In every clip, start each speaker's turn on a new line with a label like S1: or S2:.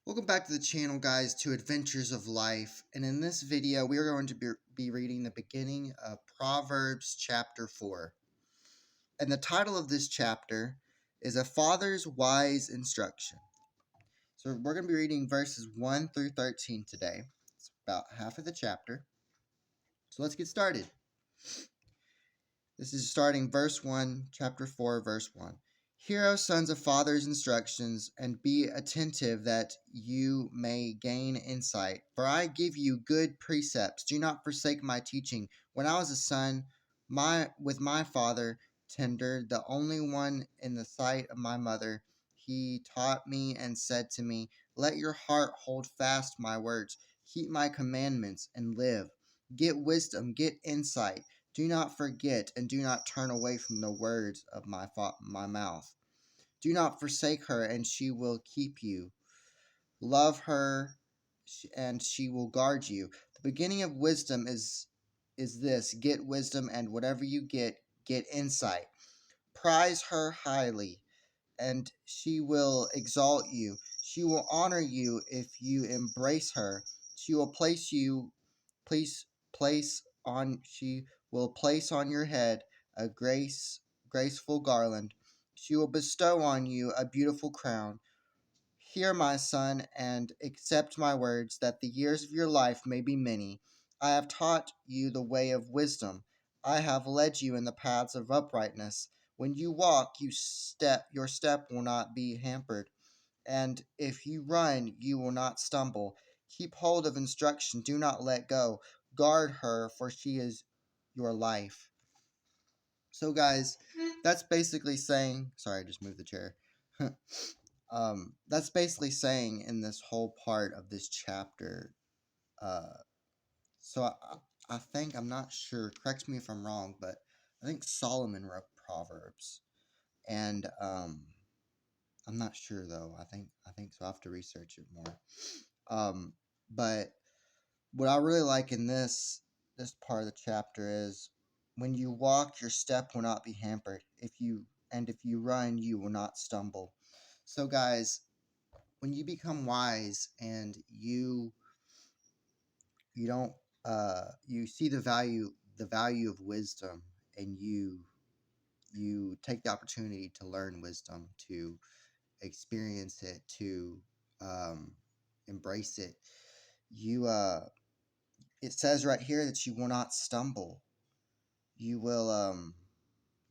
S1: Welcome back to the channel, guys, to Adventures of Life. And in this video, we are going to be reading the beginning of Proverbs chapter 4. And the title of this chapter is A Father's Wise Instruction. So we're going to be reading verses 1 through 13 today. It's about half of the chapter. So let's get started. This is starting verse 1, chapter 4, verse 1. Hear, O sons of fathers' instructions, and be attentive that you may gain insight. For I give you good precepts. Do not forsake my teaching. When I was a son, with my father tender, the only one in the sight of my mother, he taught me and said to me, Let your heart hold fast my words. Keep my commandments and live. Get wisdom, get insight. Do not forget and do not turn away from the words of my mouth. Do not forsake her, and she will keep you. Love her, and she will guard you. The beginning of wisdom is this: get wisdom, and whatever you get insight. Prize her highly, and she will exalt you. She will honor you if you embrace her. She will she will place on your head a graceful garland. She will bestow on you a beautiful crown. Hear, my son, and accept my words, that the years of your life may be many. I have taught you the way of wisdom. I have led you in the paths of uprightness. When you walk, your step will not be hampered, and if you run, you will not stumble. Keep hold of instruction, do not let go. Guard her, for she is your life. So, guys, that's basically saying. Sorry, I just moved the chair. That's basically saying in this whole part of this chapter. Uh, so I think, I'm not sure. Correct me if I'm wrong, but I think Solomon wrote Proverbs, and I'm not sure though. I think so. I have to research it more. But what I really like in this part of the chapter is, when you walk, your step will not be hampered. If you run, you will not stumble. So, guys, when you become wise and you don't you see the value of wisdom, and you take the opportunity to learn wisdom, to experience it, to um, embrace it. You It says right here that you will not stumble. You will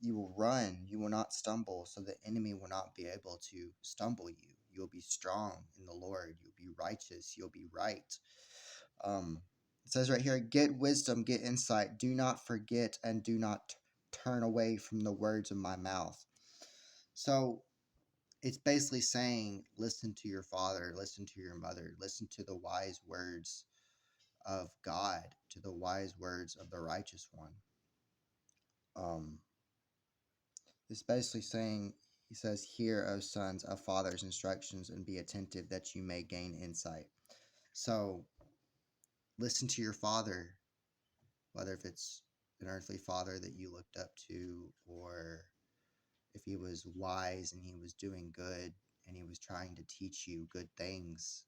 S1: you will run. You will not stumble, so the enemy will not be able to stumble you. You'll be strong in the Lord. You'll be righteous. You'll be right. It says right here, get wisdom, get insight. Do not forget and do not turn away from the words of my mouth. So it's basically saying, listen to your father, listen to your mother, listen to the wise words of God, to the wise words of the righteous one. It's basically saying, he says, hear, O sons, of father's instructions, and be attentive that you may gain insight. So listen to your father, whether if it's an earthly father that you looked up to, or if he was wise and he was doing good and he was trying to teach you good things.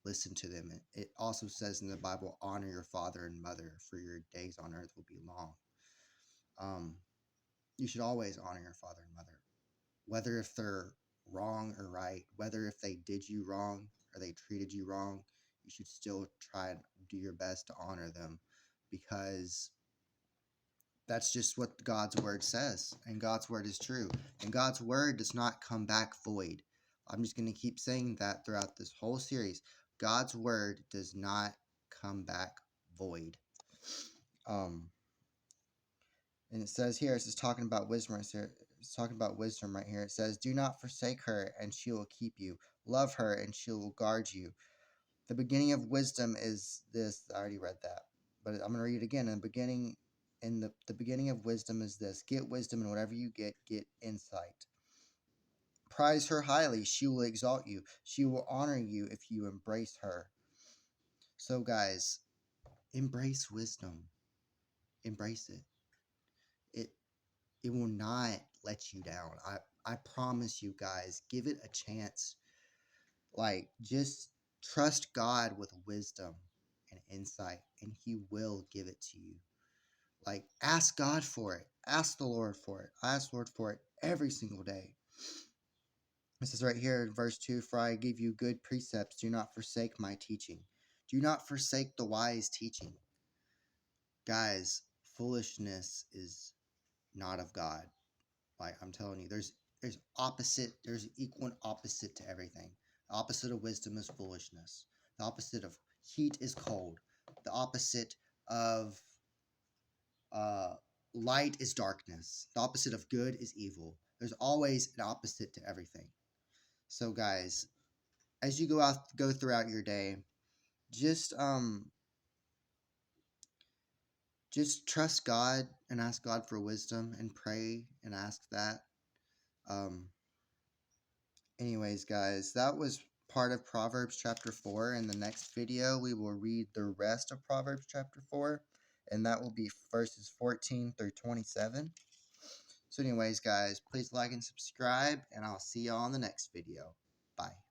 S1: Listen to them. It also says in the Bible, honor your father and mother, for your days on earth will be long. You should always honor your father and mother, whether if they're wrong or right, whether if they did you wrong or they treated you wrong. You should still try and do your best to honor them, because that's just what God's word says, and God's word is true, and God's word does not come back void. I'm just going to keep saying that throughout this whole series. God's word does not come back void. And it says here, it's talking about wisdom. It's talking about wisdom right here. It says, do not forsake her, and she will keep you. Love her, and she will guard you. The beginning of wisdom is this. I already read that, but I'm going to read it again. The beginning of wisdom is this: get wisdom, and whatever you get insight. Prize her highly, she will exalt you. She will honor you if you embrace her. So, guys, embrace wisdom. Embrace it. It it will not let you down. I promise you, guys. Give it a chance. Like, just trust God with wisdom and insight, and He will give it to you. Like, ask God for it. Ask the Lord for it. I ask the Lord for it every single day. This is right here in verse 2. For I give you good precepts. Do not forsake my teaching. Do not forsake the wise teaching. Guys, foolishness is not of God. Like, I'm telling you, there's equal and opposite to everything. The opposite of wisdom is foolishness. The opposite of heat is cold. The opposite of uh, light is darkness. The opposite of good is evil. There's always an opposite to everything. So, guys, as you go throughout your day, just just trust God and ask God for wisdom and pray and ask that. Um, Anyways, guys, that was part of Proverbs chapter 4. In the next video, we will read the rest of Proverbs chapter 4, and that will be verses 14 through 27. So anyways, guys, please like and subscribe, and I'll see y'all on the next video. Bye.